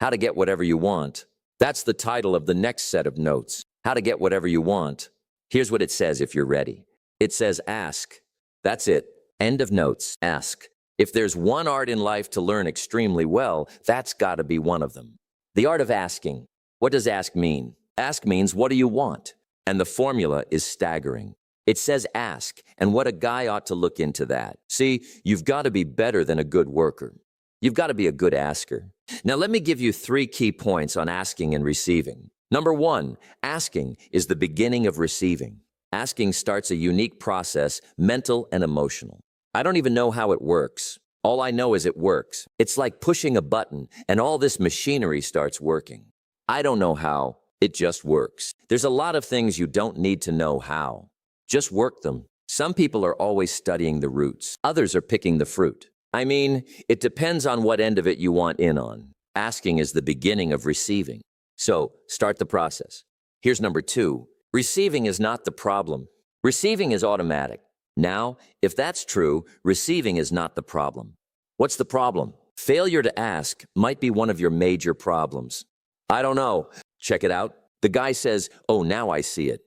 How to get whatever you want. That's the title of the next set of notes. How to get whatever you want. Here's what it says if you're ready. It says ask. That's it. End of notes. Ask. If there's one art in life to learn extremely well, that's got to be one of them. The art of asking. What does ask mean? Ask means what do you want? And the formula is staggering. It says ask, and what a guy ought to look into that. See, you've got to be better than a good worker. You've got to be a good asker. Now let me give you 3 key points on asking and receiving. Number 1, asking is the beginning of receiving. Asking starts a unique process, mental and emotional. I don't even know how it works. All I know is it works. It's like pushing a button and all this machinery starts working. I don't know how. It just works. There's a lot of things you don't need to know how. Just work them. Some people are always studying the roots. Others are picking the fruit. I mean, it depends on what end of it you want in on. Asking is the beginning of receiving. So, start the process. Here's number 2. Receiving is not the problem. Receiving is automatic. Now, if that's true, receiving is not the problem. What's the problem? Failure to ask might be one of your major problems. I don't know. Check it out. The guy says, "Oh, now I see it.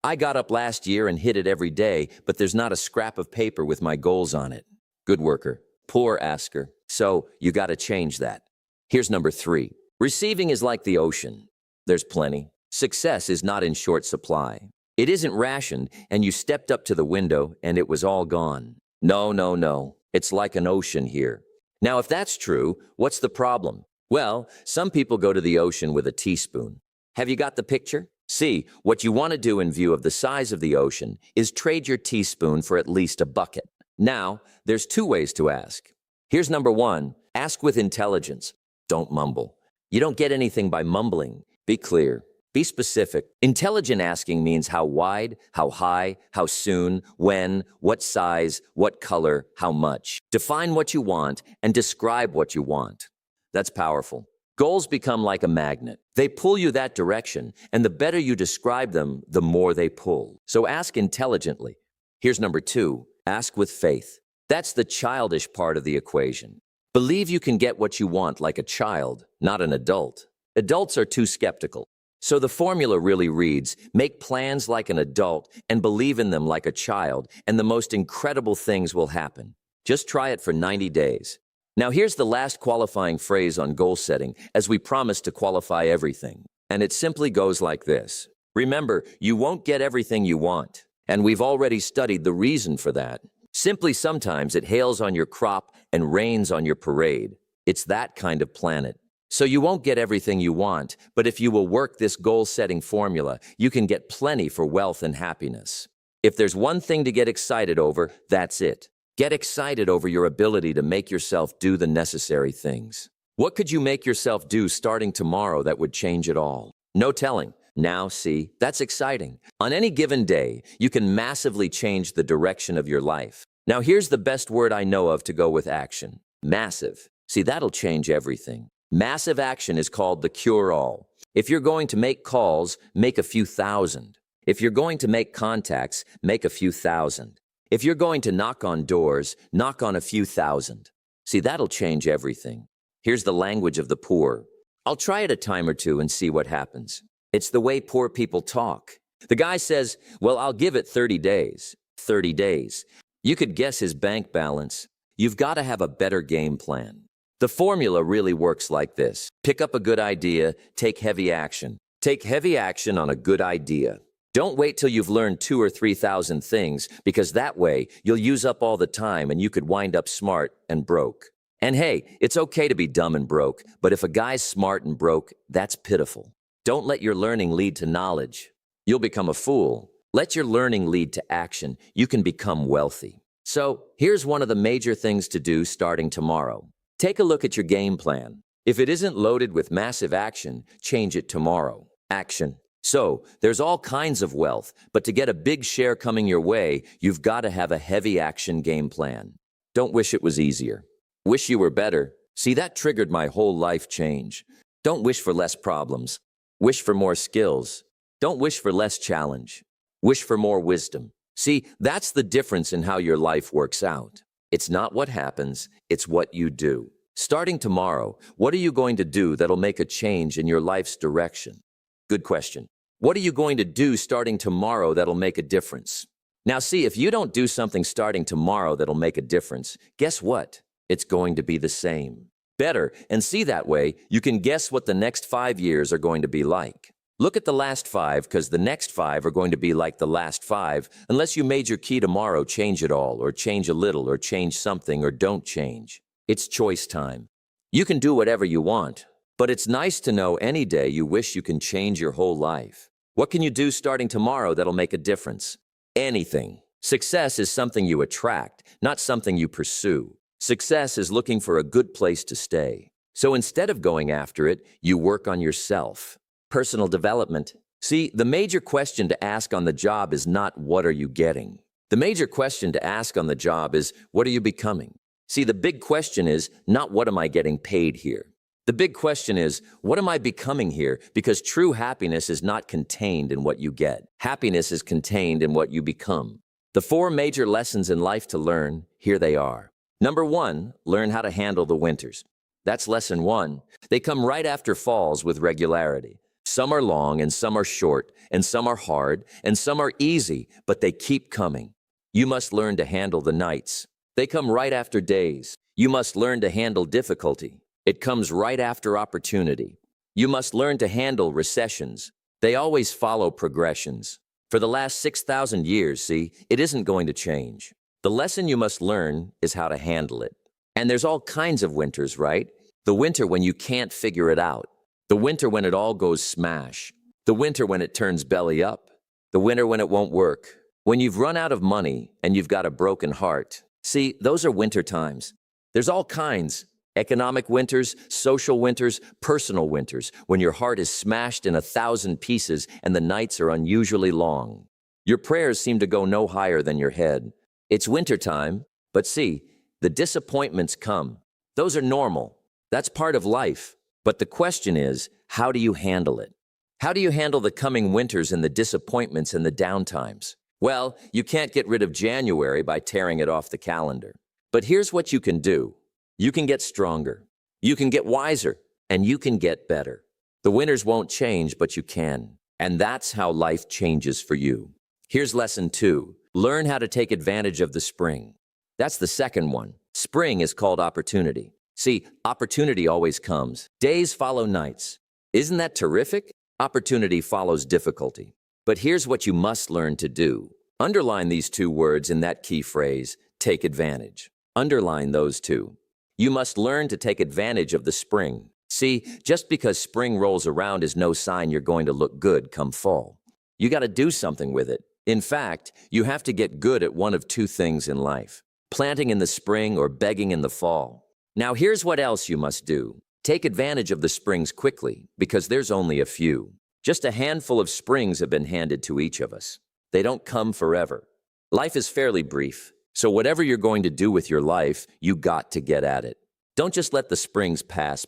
I got up last year and hit it every day, but there's not a scrap of paper with my goals on it." Good worker. Poor asker. So, you got to change that. Here's number 3. Receiving is like the ocean. There's plenty. Success is not in short supply. It isn't rationed and you stepped up to the window and it was all gone. No, no, no. It's like an ocean here. Now, if that's true, what's the problem? Well, some people go to the ocean with a teaspoon. Have you got the picture? See, what you want to do in view of the size of the ocean is trade your teaspoon for at least a bucket. Now, there's 2 ways to ask. Here's number 1. Ask with intelligence. Don't mumble. You don't get anything by mumbling. Be clear. Be specific. Intelligent asking means how wide, how high, how soon, when, what size, what color, how much. Define what you want and describe what you want. That's powerful. Goals become like a magnet. They pull you that direction, and the better you describe them, the more they pull. So ask intelligently. Here's number 2. Ask with faith. That's the childish part of the equation. Believe you can get what you want like a child, not an adult. Adults are too skeptical. So the formula really reads, make plans like an adult and believe in them like a child, and the most incredible things will happen. Just try it for 90 days. Now here's the last qualifying phrase on goal setting, as we promise to qualify everything. And it simply goes like this. Remember, you won't get everything you want. And we've already studied the reason for that. Simply sometimes it hails on your crop and rains on your parade. It's that kind of planet. So you won't get everything you want, but if you will work this goal-setting formula, you can get plenty for wealth and happiness. If there's one thing to get excited over, that's it. Get excited over your ability to make yourself do the necessary things. What could you make yourself do starting tomorrow that would change it all? No telling. Now, see, that's exciting. On any given day, you can massively change the direction of your life. Now, here's the best word I know of to go with action. Massive. See, that'll change everything. Massive action is called the cure-all. If you're going to make calls, make a few thousand. If you're going to make contacts, make a few thousand. If you're going to knock on doors, knock on a few thousand. See, that'll change everything. Here's the language of the poor. I'll try it a time or two and see what happens. It's the way poor people talk. The guy says, well, I'll give it 30 days. 30 days. You could guess his bank balance. You've got to have a better game plan. The formula really works like this. Pick up a good idea, take heavy action. Take heavy action on a good idea. Don't wait till you've learned 2,000 or 3,000 things, because that way you'll use up all the time and you could wind up smart and broke. And hey, it's okay to be dumb and broke, but if a guy's smart and broke, that's pitiful. Don't let your learning lead to knowledge. You'll become a fool. Let your learning lead to action. You can become wealthy. So here's one of the major things to do starting tomorrow. Take a look at your game plan. If it isn't loaded with massive action, change it tomorrow. Action. So there's all kinds of wealth, but to get a big share coming your way, you've got to have a heavy action game plan. Don't wish it was easier. Wish you were better. See, that triggered my whole life change. Don't wish for less problems. Wish for more skills. Don't wish for less challenge. Wish for more wisdom. See, that's the difference in how your life works out. It's not what happens, it's what you do. Starting tomorrow, what are you going to do that'll make a change in your life's direction? Good question. What are you going to do starting tomorrow that'll make a difference? Now see, if you don't do something starting tomorrow that'll make a difference, guess what? It's going to be the same. Better, and see that way, you can guess what the next 5 years are going to be like. Look at the last 5, because the next 5 are going to be like the last 5, unless you made your key tomorrow change it all, or change a little, or change something, or don't change. It's choice time. You can do whatever you want, but it's nice to know any day you wish you can change your whole life. What can you do starting tomorrow that'll make a difference? Anything. Success is something you attract, not something you pursue. Success is looking for a good place to stay. So instead of going after it, you work on yourself. Personal development. See, the major question to ask on the job is not what are you getting. The major question to ask on the job is what are you becoming? See, the big question is not what am I getting paid here. The big question is what am I becoming here, because true happiness is not contained in what you get. Happiness is contained in what you become. The 4 major lessons in life to learn, here they are. Number 1, learn how to handle the winters. That's lesson 1. They come right after falls with regularity. Some are long and some are short, and some are hard and some are easy, but they keep coming. You must learn to handle the nights. They come right after days. You must learn to handle difficulty. It comes right after opportunity. You must learn to handle recessions. They always follow progressions. For the last 6,000 years, see, it isn't going to change. The lesson you must learn is how to handle it. And there's all kinds of winters, right? The winter when you can't figure it out. The winter when it all goes smash. The winter when it turns belly up. The winter when it won't work. When you've run out of money and you've got a broken heart. See, those are winter times. There's all kinds. Economic winters, social winters, personal winters, when your heart is smashed in 1,000 pieces and the nights are unusually long. Your prayers seem to go no higher than your head. It's winter time, but see, the disappointments come. Those are normal. That's part of life. But the question is, how do you handle it? How do you handle the coming winters and the disappointments and the downtimes? Well, you can't get rid of January by tearing it off the calendar. But here's what you can do. You can get stronger. You can get wiser. And you can get better. The winters won't change, but you can. And that's how life changes for you. Here's lesson 2. Learn how to take advantage of the spring. That's the second one. Spring is called opportunity. See, opportunity always comes. Days follow nights. Isn't that terrific? Opportunity follows difficulty. But here's what you must learn to do. Underline these 2 words in that key phrase, take advantage. Underline those 2. You must learn to take advantage of the spring. See, just because spring rolls around is no sign you're going to look good come fall. You got to do something with it. In fact, you have to get good at one of 2 things in life. Planting in the spring or begging in the fall. Now here's what else you must do. Take advantage of the springs quickly, because there's only a few. Just a handful of springs have been handed to each of us. They don't come forever. Life is fairly brief, so whatever you're going to do with your life, you got to get at it. Don't just let the springs pass.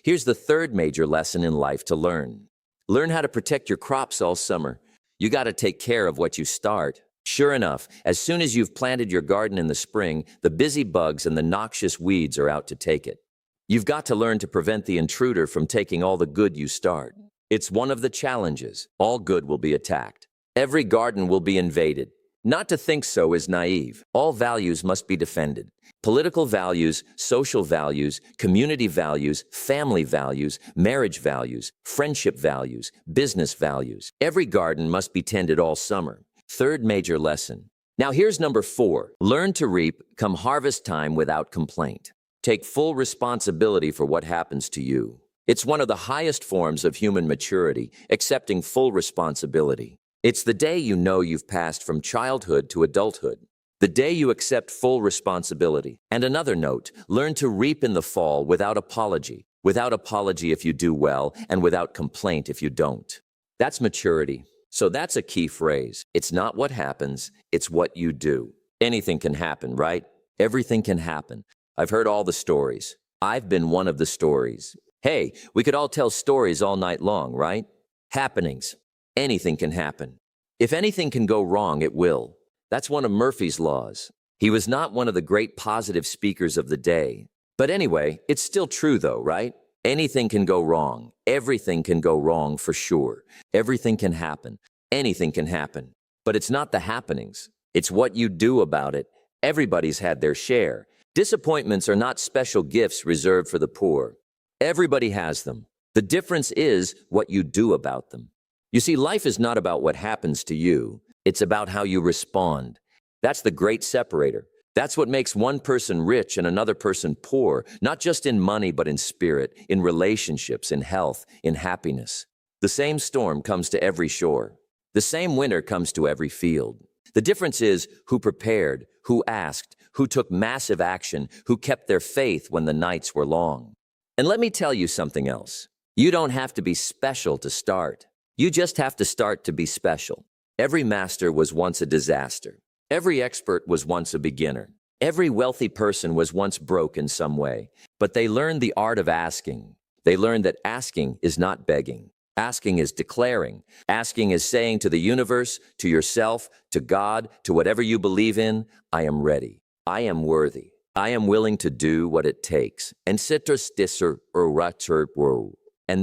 Here's the 3rd major lesson in life to learn. Learn how to protect your crops all summer. You got to take care of what you start. Sure enough, as soon as you've planted your garden in the spring, the busy bugs and the noxious weeds are out to take it. You've got to learn to prevent the intruder from taking all the good you start. It's one of the challenges. All good will be attacked. Every garden will be invaded. Not to think so is naive. All values must be defended. Political values, social values, community values, family values, marriage values, friendship values, business values. Every garden must be tended all summer. 3rd major lesson. Now here's number 4. Learn to reap come harvest time without complaint. Take full responsibility for what happens to you. It's one of the highest forms of human maturity, accepting full responsibility. It's the day you know you've passed from childhood to adulthood. The day you accept full responsibility. And another note, learn to reap in the fall without apology. Without apology if you do well, and without complaint if you don't. That's maturity. So that's a key phrase. It's not what happens, it's what you do. Anything can happen, right? Everything can happen. I've heard all the stories. I've been one of the stories. Hey, we could all tell stories all night long, right? Happenings. Anything can happen. If anything can go wrong, it will. That's one of Murphy's laws. He was not one of the great positive speakers of the day, But anyway, it's still true though, right? Anything can go wrong. Everything can go wrong for sure. Everything can happen. Anything can happen. But it's not the happenings. It's what you do about it. Everybody's had their share. Disappointments are not special gifts reserved for the poor. Everybody has them. The difference is what you do about them. You see, life is not about what happens to you. It's about how you respond. That's the great separator. That's what makes one person rich and another person poor, not just in money, but in spirit, in relationships, in health, in happiness. The same storm comes to every shore. The same winter comes to every field. The difference is who prepared, who asked, who took massive action, who kept their faith when the nights were long. And let me tell you something else. You don't have to be special to start. You just have to start to be special. Every master was once a disaster. Every expert was once a beginner. Every wealthy person was once broke in some way. But they learned the art of asking. They learned that asking is not begging. Asking is declaring. Asking is saying to the universe, to yourself, to God, to whatever you believe in, I am ready. I am worthy. I am willing to do what it takes. And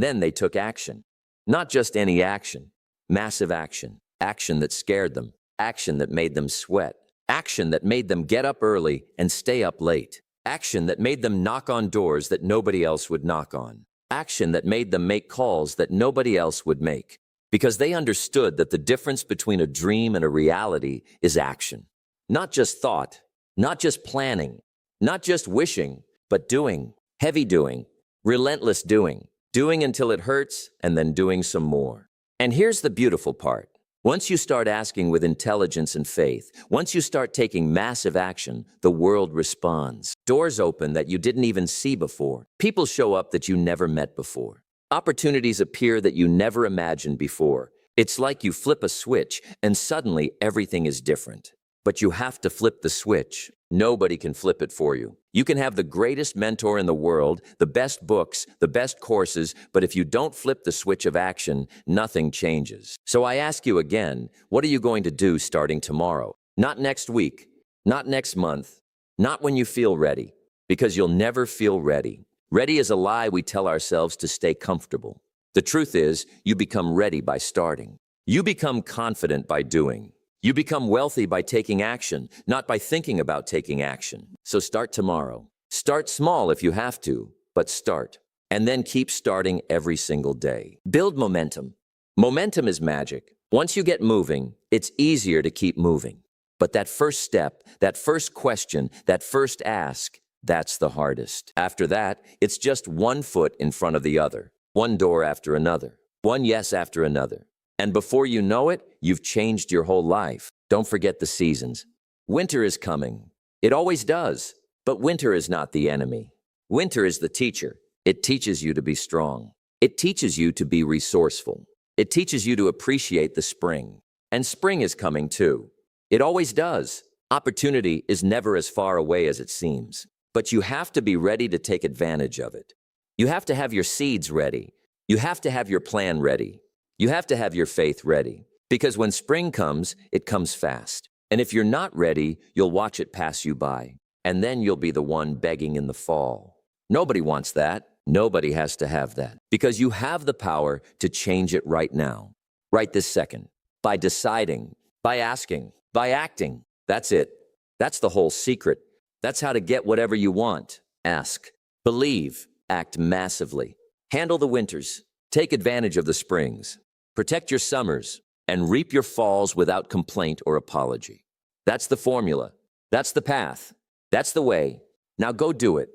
then they took action. Not just any action. Massive action. Action that scared them. Action that made them sweat. Action that made them get up early and stay up late. Action that made them knock on doors that nobody else would knock on. Action that made them make calls that nobody else would make. Because they understood that the difference between a dream and a reality is action. Not just thought, not just planning, not just wishing, but doing, heavy doing, relentless doing, doing until it hurts and then doing some more. And here's the beautiful part. Once you start asking with intelligence and faith, once you start taking massive action, the world responds. Doors open that you didn't even see before. People show up that you never met before. Opportunities appear that you never imagined before. It's like you flip a switch and suddenly everything is different. But you have to flip the switch. Nobody can flip it for you. You can have the greatest mentor in the world, the best books, the best courses, but if you don't flip the switch of action, nothing changes. So I ask you again, what are you going to do starting tomorrow? Not next week, not next month, not when you feel ready, because you'll never feel ready. Ready is a lie we tell ourselves to stay comfortable. The truth is, you become ready by starting. You become confident by doing. You become wealthy by taking action, not by thinking about taking action. So start tomorrow. Start small if you have to, but start. And then keep starting every single day. Build momentum. Momentum is magic. Once you get moving, it's easier to keep moving. But that first step, that first question, that first ask, that's the hardest. After that, it's just one foot in front of the other, one door after another, one yes after another. And before you know it, you've changed your whole life. Don't forget the seasons. Winter is coming. It always does. But winter is not the enemy. Winter is the teacher. It teaches you to be strong. It teaches you to be resourceful. It teaches you to appreciate the spring. And spring is coming too. It always does. Opportunity is never as far away as it seems. But you have to be ready to take advantage of it. You have to have your seeds ready. You have to have your plan ready. You have to have your faith ready, because when spring comes, it comes fast. And if you're not ready, you'll watch it pass you by. And then you'll be the one begging in the fall. Nobody wants that. Nobody has to have that, because you have the power to change it right now, right this second, by deciding, by asking, by acting. That's it. That's the whole secret. That's how to get whatever you want. Ask, believe, act massively. Handle the winters. Take advantage of the springs. Protect your summers and reap your falls without complaint or apology. That's the formula. That's the path. That's the way. Now go do it.